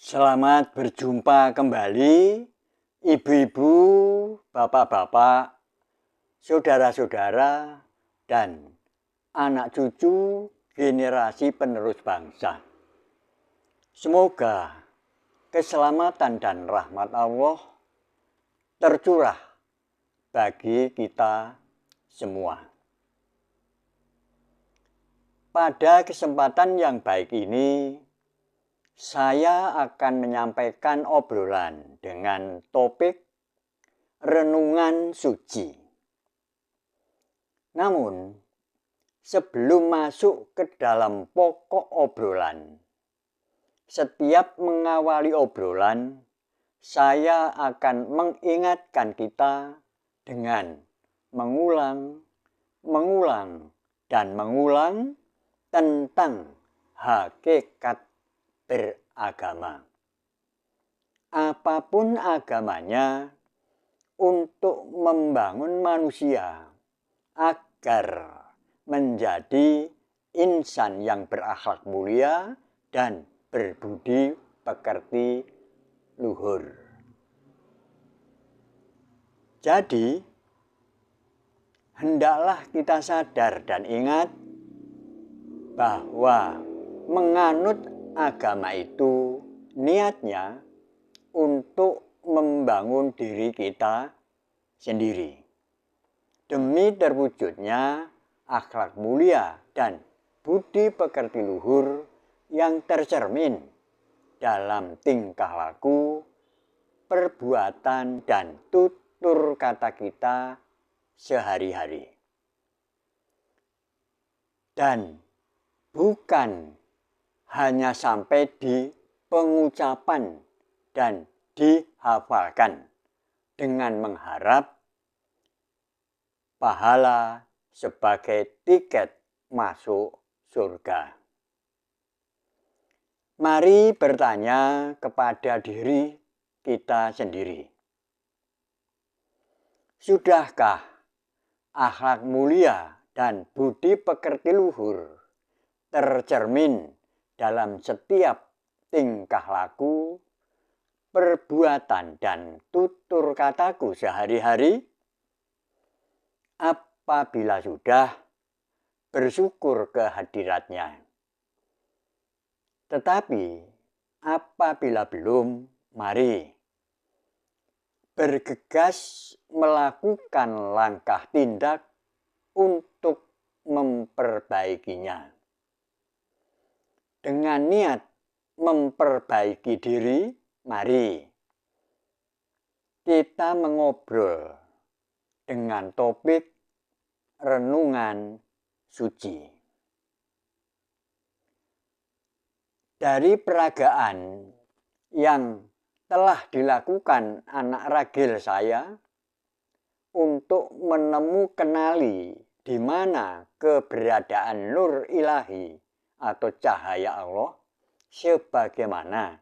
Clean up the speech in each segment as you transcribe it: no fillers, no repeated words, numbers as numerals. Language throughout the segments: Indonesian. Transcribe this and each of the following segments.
Selamat berjumpa kembali, ibu-ibu, bapak-bapak, saudara-saudara, dan anak cucu generasi penerus bangsa. Semoga keselamatan dan rahmat Allah tercurah bagi kita semua. Pada kesempatan yang baik ini, saya akan menyampaikan obrolan dengan topik renungan suci. Namun, sebelum masuk ke dalam pokok obrolan, setiap mengawali obrolan, saya akan mengingatkan kita dengan mengulang, dan mengulang tentang hakikat beragama. Apapun agamanya, untuk membangun manusia agar menjadi insan yang berakhlak mulia dan berbudi pekerti luhur. Jadi, hendaklah kita sadar dan ingat bahwa menganut agama itu niatnya untuk membangun diri kita sendiri demi terwujudnya akhlak mulia dan budi pekerti luhur yang tercermin dalam tingkah laku, perbuatan, dan tutur kata kita sehari-hari. Dan bukan hanya sampai di pengucapan dan dihafalkan dengan mengharap pahala sebagai tiket masuk surga. Mari bertanya kepada diri kita sendiri. Sudahkah akhlak mulia dan budi pekerti luhur tercermin dalam setiap tingkah laku, perbuatan, dan tutur kataku sehari-hari? Apabila sudah, bersyukur kehadiratnya. Tetapi apabila belum, mari bergegas melakukan langkah tindak untuk memperbaikinya. Dengan niat memperbaiki diri, mari kita mengobrol dengan topik renungan suci. Dari peragaan yang telah dilakukan anak ragil saya untuk kenali di mana keberadaan nur ilahi atau cahaya Allah sebagaimana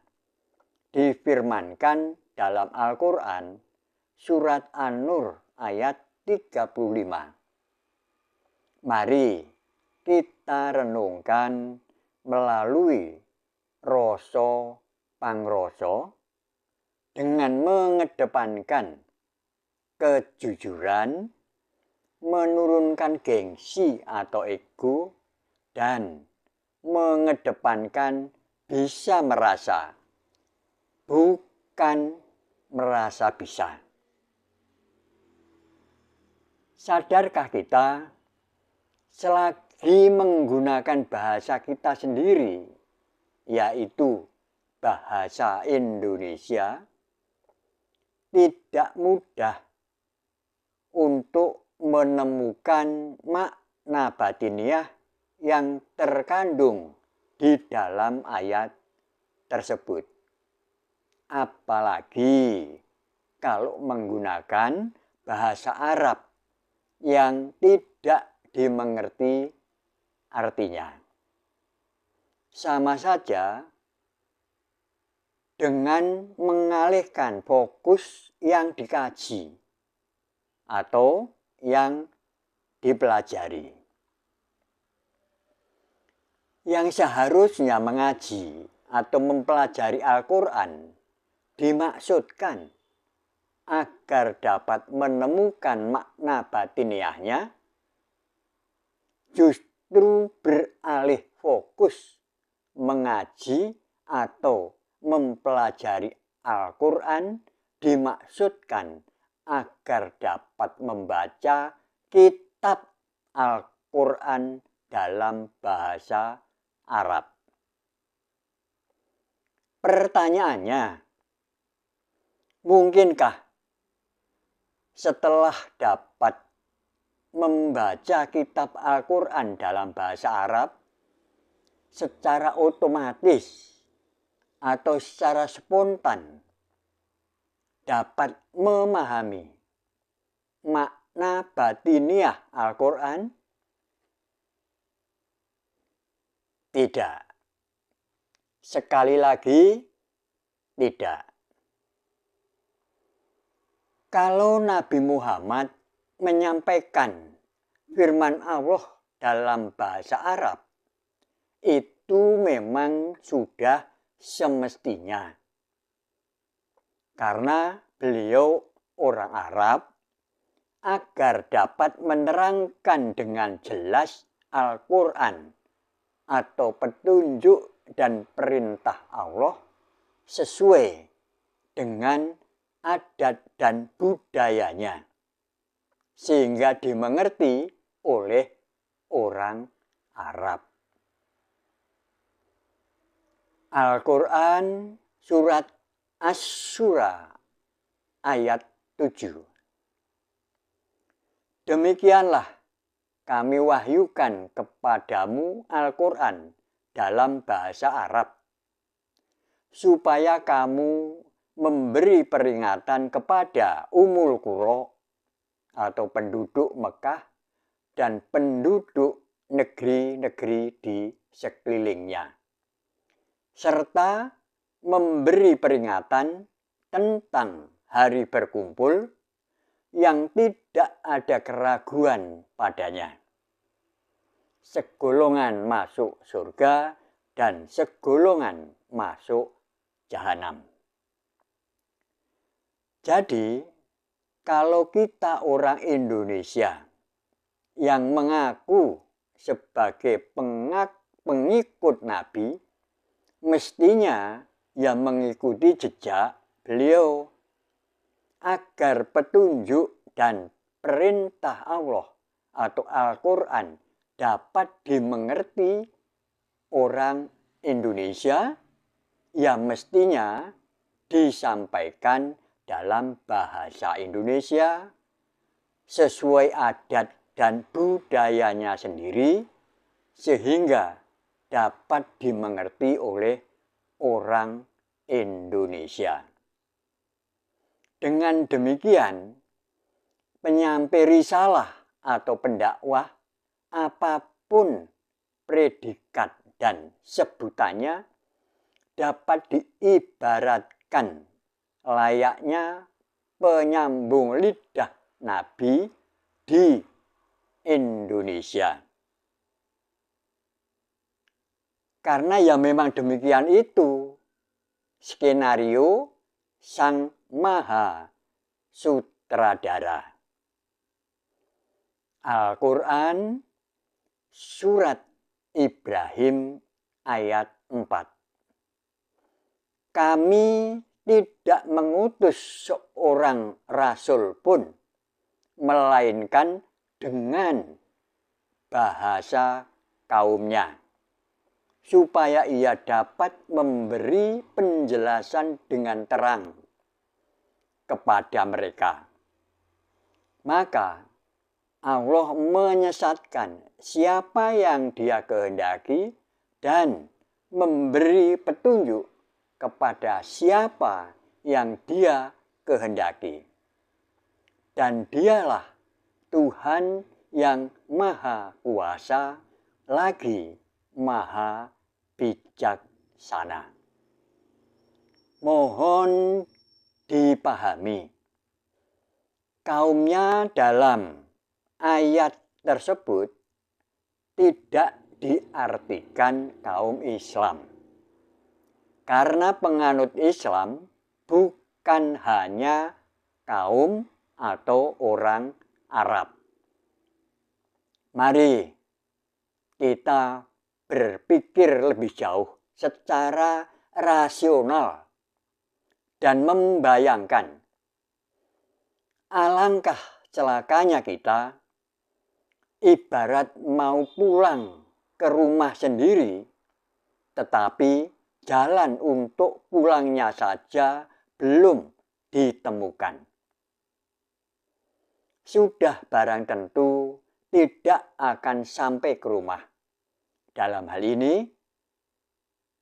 difirmankan dalam Al-Quran surat An-Nur ayat 35. Mari kita renungkan melalui rasa pangrasa dengan mengedepankan kejujuran, menurunkan gengsi atau ego, dan mengedepankan bisa merasa, bukan merasa bisa. Sadarkah kita selagi menggunakan bahasa kita sendiri, yaitu bahasa Indonesia, tidak mudah untuk menemukan makna batiniah yang terkandung di dalam ayat tersebut. Apalagi kalau menggunakan bahasa Arab yang tidak dimengerti artinya. Sama saja dengan mengalihkan fokus yang dikaji atau yang dipelajari. Yang seharusnya mengaji atau mempelajari Al-Quran dimaksudkan agar dapat menemukan makna batiniahnya, justru beralih fokus mengaji atau mempelajari Al-Quran dimaksudkan agar dapat membaca kitab Al-Quran dalam bahasa Arab. Pertanyaannya, mungkinkah setelah dapat membaca kitab Al-Quran dalam bahasa Arab, secara otomatis atau secara spontan dapat memahami makna batiniah Al-Quran? Tidak. Sekali lagi, tidak. Kalau Nabi Muhammad menyampaikan firman Allah dalam bahasa Arab, itu memang sudah semestinya. Karena beliau orang Arab, agar dapat menerangkan dengan jelas Al-Quran atau petunjuk dan perintah Allah sesuai dengan adat dan budayanya, sehingga dimengerti oleh orang Arab. Al-Quran surat Asy-Syura ayat 7. Demikianlah kami wahyukan kepadamu Al-Quran dalam bahasa Arab, supaya kamu memberi peringatan kepada Ummul Qura atau penduduk Mekah dan penduduk negeri-negeri di sekelilingnya, serta memberi peringatan tentang hari berkumpul yang tidak ada keraguan padanya. Segolongan masuk surga dan segolongan masuk jahanam. Jadi, kalau kita orang Indonesia yang mengaku sebagai pengikut Nabi, mestinya yang mengikuti jejak beliau agar petunjuk dan perintah Allah atau Al-Quran dapat dimengerti orang Indonesia, ya mestinya disampaikan dalam bahasa Indonesia sesuai adat dan budayanya sendiri, sehingga dapat dimengerti oleh orang Indonesia. Dengan demikian, penyampai risalah atau pendakwah, apapun predikat dan sebutannya, dapat diibaratkan layaknya penyambung lidah Nabi di Indonesia. Karena ya memang demikian itu skenario Sang Maha Sutradara. Al-Quran surat Ibrahim ayat 4. Kami tidak mengutus seorang rasul pun, melainkan dengan bahasa kaumnya, supaya ia dapat memberi penjelasan dengan terang kepada mereka. Maka Allah menyesatkan siapa yang Dia kehendaki dan memberi petunjuk kepada siapa yang Dia kehendaki. Dan Dialah Tuhan yang Maha Kuasa lagi Maha Bijaksana. Mohon dipahami, kaumnya dalam ayat tersebut tidak diartikan kaum Islam. Karena penganut Islam bukan hanya kaum atau orang Arab. Mari kita berpikir lebih jauh secara rasional dan membayangkan alangkah celakanya kita ibarat mau pulang ke rumah sendiri, tetapi jalan untuk pulangnya saja belum ditemukan. Sudah barang tentu tidak akan sampai ke rumah. Dalam hal ini,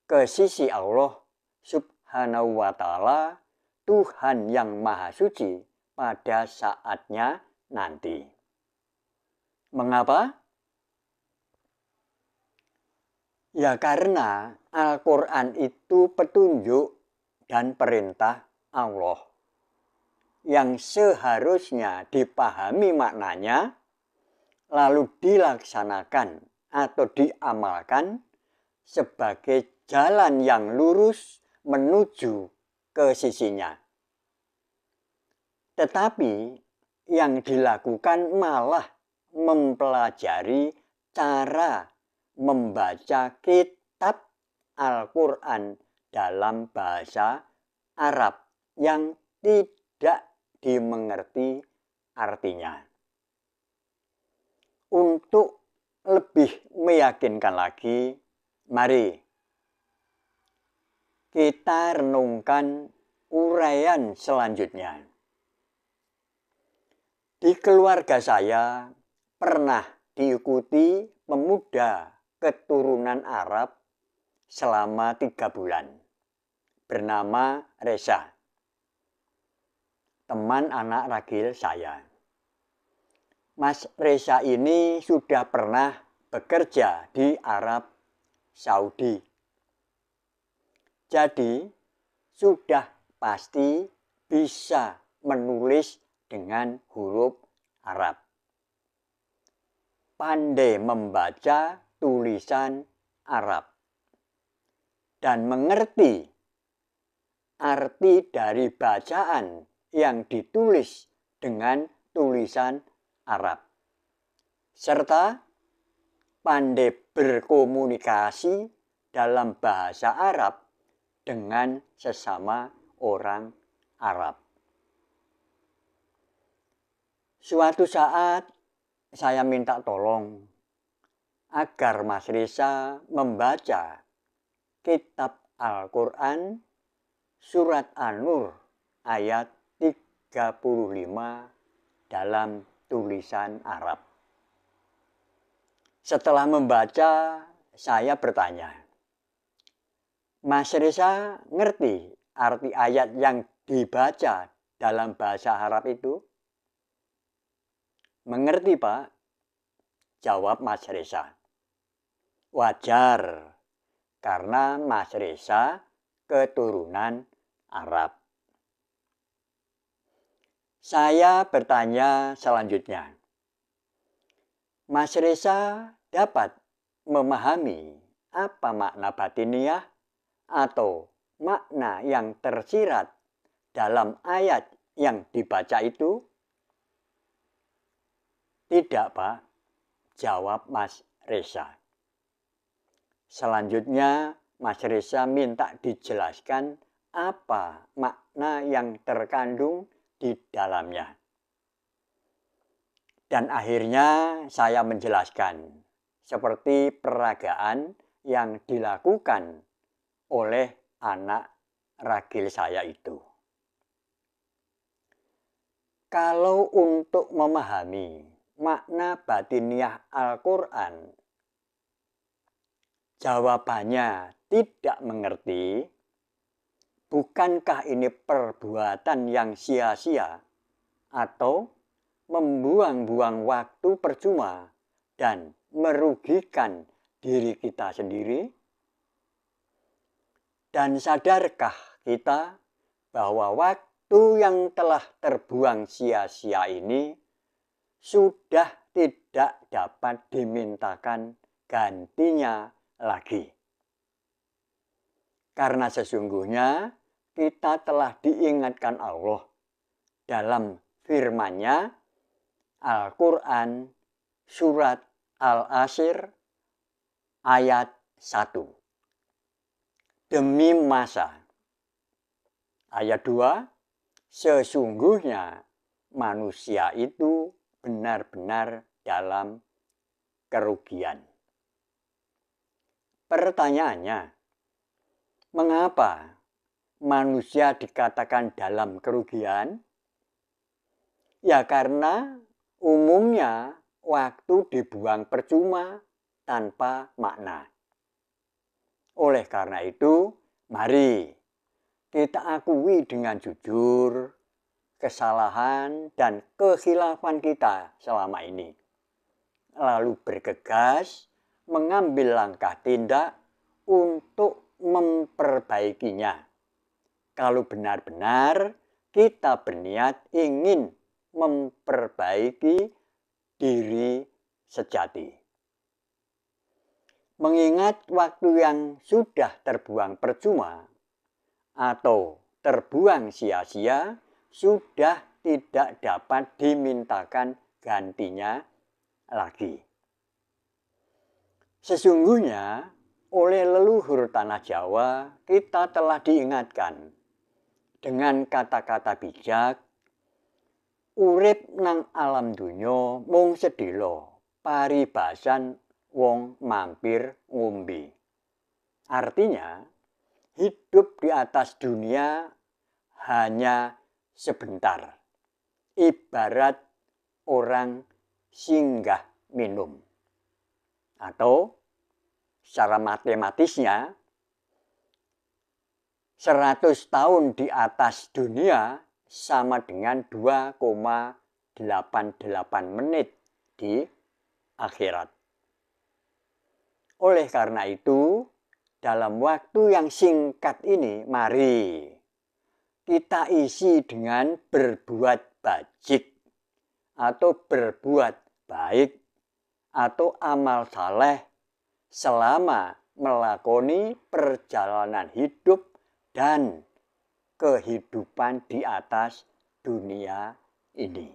ke sisi Allah Subhanahu wa Ta'ala, Tuhan yang Maha Suci pada saatnya nanti. Mengapa? Ya karena Al-Quran itu petunjuk dan perintah Allah yang seharusnya dipahami maknanya, lalu dilaksanakan atau diamalkan sebagai jalan yang lurus menuju ke sisinya. Tetapi yang dilakukan malah mempelajari cara membaca kitab Al-Quran dalam bahasa Arab yang tidak dimengerti artinya. Untuk lebih meyakinkan lagi, mari kita renungkan uraian selanjutnya. Di keluarga saya pernah diikuti pemuda keturunan Arab selama 3 bulan, bernama Reza, teman anak ragil saya. Mas Reza ini sudah pernah bekerja di Arab Saudi. Jadi sudah pasti bisa menulis dengan huruf Arab. Pandai membaca tulisan Arab dan mengerti arti dari bacaan yang ditulis dengan tulisan Arab, serta pandai berkomunikasi dalam bahasa Arab dengan sesama orang Arab. Suatu saat saya minta tolong agar Mas Reza membaca kitab Al-Quran surat An-Nur ayat 35 dalam tulisan Arab. Setelah membaca, saya bertanya, Mas Reza ngerti arti ayat yang dibaca dalam bahasa Arab itu? Mengerti, Pak? Jawab Mas Reza. Wajar, karena Mas Reza keturunan Arab. Saya bertanya selanjutnya, Mas Reza dapat memahami apa makna batiniah atau makna yang tersirat dalam ayat yang dibaca itu? Tidak, Pak, jawab Mas Reza. Selanjutnya, Mas Reza minta dijelaskan apa makna yang terkandung di dalamnya. Dan akhirnya saya menjelaskan seperti peragaan yang dilakukan oleh anak ragil saya itu. Kalau untuk memahami makna batiniah Al-Quran, jawabannya tidak mengerti, bukankah ini perbuatan yang sia-sia atau membuang-buang waktu percuma dan merugikan diri kita sendiri? Dan sadarkah kita bahwa waktu yang telah terbuang sia-sia ini sudah tidak dapat dimintakan gantinya lagi? Karena sesungguhnya kita telah diingatkan Allah dalam firman-Nya Al-Quran surat Al-Asr ayat 1. Demi masa. Ayat 2. Sesungguhnya manusia itu benar-benar dalam kerugian. Pertanyaannya, mengapa manusia dikatakan dalam kerugian? Ya karena umumnya waktu dibuang percuma tanpa makna. Oleh karena itu, mari kita akui dengan jujur kesalahan dan kekhilafan kita selama ini. Lalu bergegas mengambil langkah tindak untuk memperbaikinya. Kalau benar-benar kita berniat ingin memperbaiki diri sejati. Mengingat waktu yang sudah terbuang percuma atau terbuang sia-sia sudah tidak dapat dimintakan gantinya lagi. Sesungguhnya oleh leluhur tanah Jawa kita telah diingatkan dengan kata-kata bijak, urip nang alam dunya mung sedhela, paribasan wong mampir ngombe. Artinya, hidup di atas dunia hanya sebentar. Ibarat orang singgah minum. Atau secara matematisnya, 100 tahun di atas dunia sama dengan 2,88 menit di akhirat. Oleh karena itu, dalam waktu yang singkat ini, mari kita isi dengan berbuat bajik atau berbuat baik atau amal saleh selama melakoni perjalanan hidup dan kehidupan di atas dunia ini.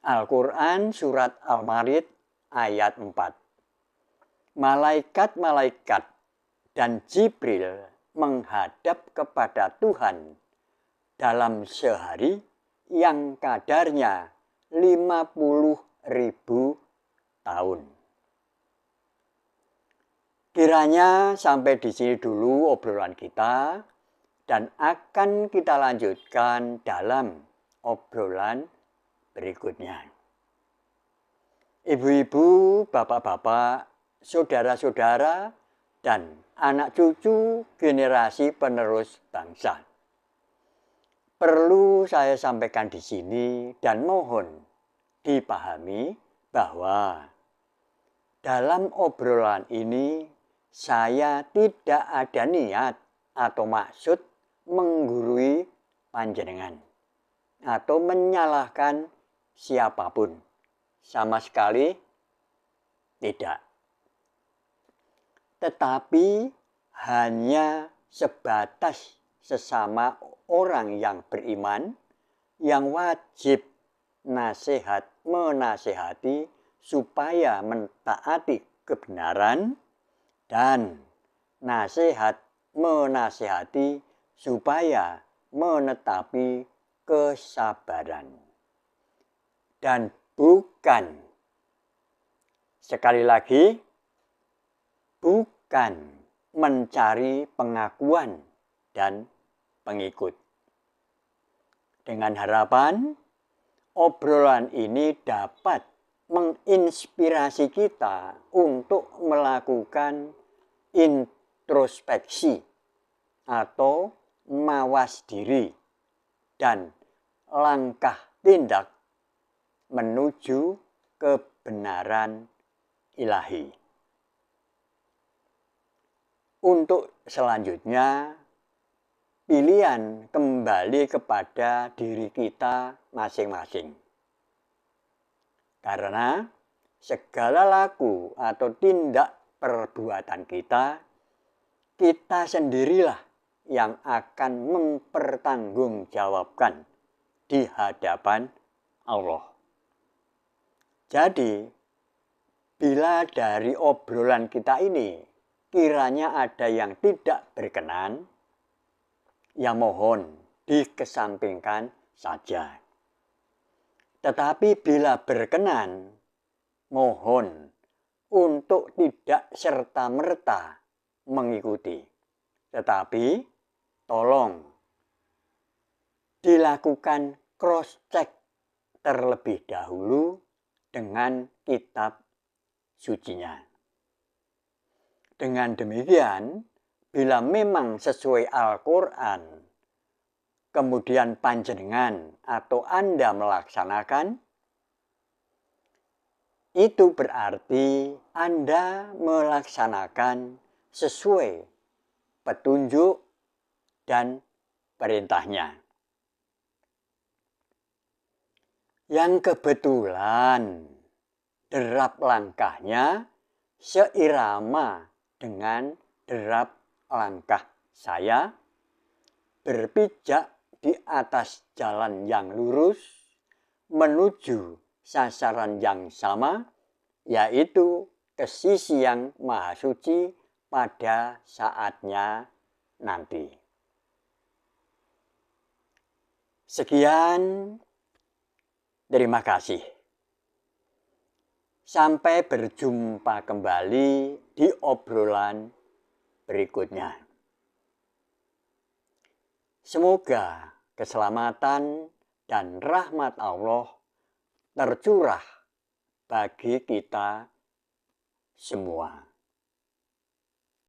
Al-Quran surat Al-Marid ayat 4. Malaikat-malaikat dan Jibril menghadap kepada Tuhan dalam sehari yang kadarnya 50.000 tahun. Kiranya sampai di sini dulu obrolan kita dan akan kita lanjutkan dalam obrolan berikutnya. Ibu-ibu, bapak-bapak, saudara-saudara, dan anak cucu generasi penerus bangsa. Perlu saya sampaikan di sini dan mohon dipahami bahwa dalam obrolan ini saya tidak ada niat atau maksud menggurui panjenengan atau menyalahkan siapapun. Sama sekali tidak. Tetapi hanya sebatas sesama orang yang beriman yang wajib nasihat menasihati supaya mentaati kebenaran dan nasihat menasihati supaya menetapi kesabaran. Dan bukan, sekali lagi, bukan mencari pengakuan dan pengikut. Dengan harapan obrolan ini dapat menginspirasi kita untuk melakukan introspeksi atau mawas diri dan langkah tindak menuju kebenaran ilahi. Untuk selanjutnya, pilihan kembali kepada diri kita masing-masing. Karena segala laku atau tindak perbuatan kita kita sendirilah yang akan mempertanggungjawabkan di hadapan Allah. Jadi, bila dari obrolan kita ini kiranya ada yang tidak berkenan, ya mohon dikesampingkan saja. Tetapi bila berkenan, mohon untuk tidak serta-merta mengikuti. Tetapi tolong dilakukan cross-check terlebih dahulu dengan kitab sucinya. Dengan demikian, bila memang sesuai Al-Quran, kemudian panjenengan atau Anda melaksanakan, itu berarti Anda melaksanakan sesuai petunjuk dan perintahnya. Yang kebetulan derap langkahnya seirama dengan derap langkah saya, berpijak di atas jalan yang lurus menuju sasaran yang sama, yaitu ke sisi yang maha suci pada saatnya nanti. Sekian, terima kasih. Sampai berjumpa kembali di obrolan berikutnya. Semoga keselamatan dan rahmat Allah tercurah bagi kita semua.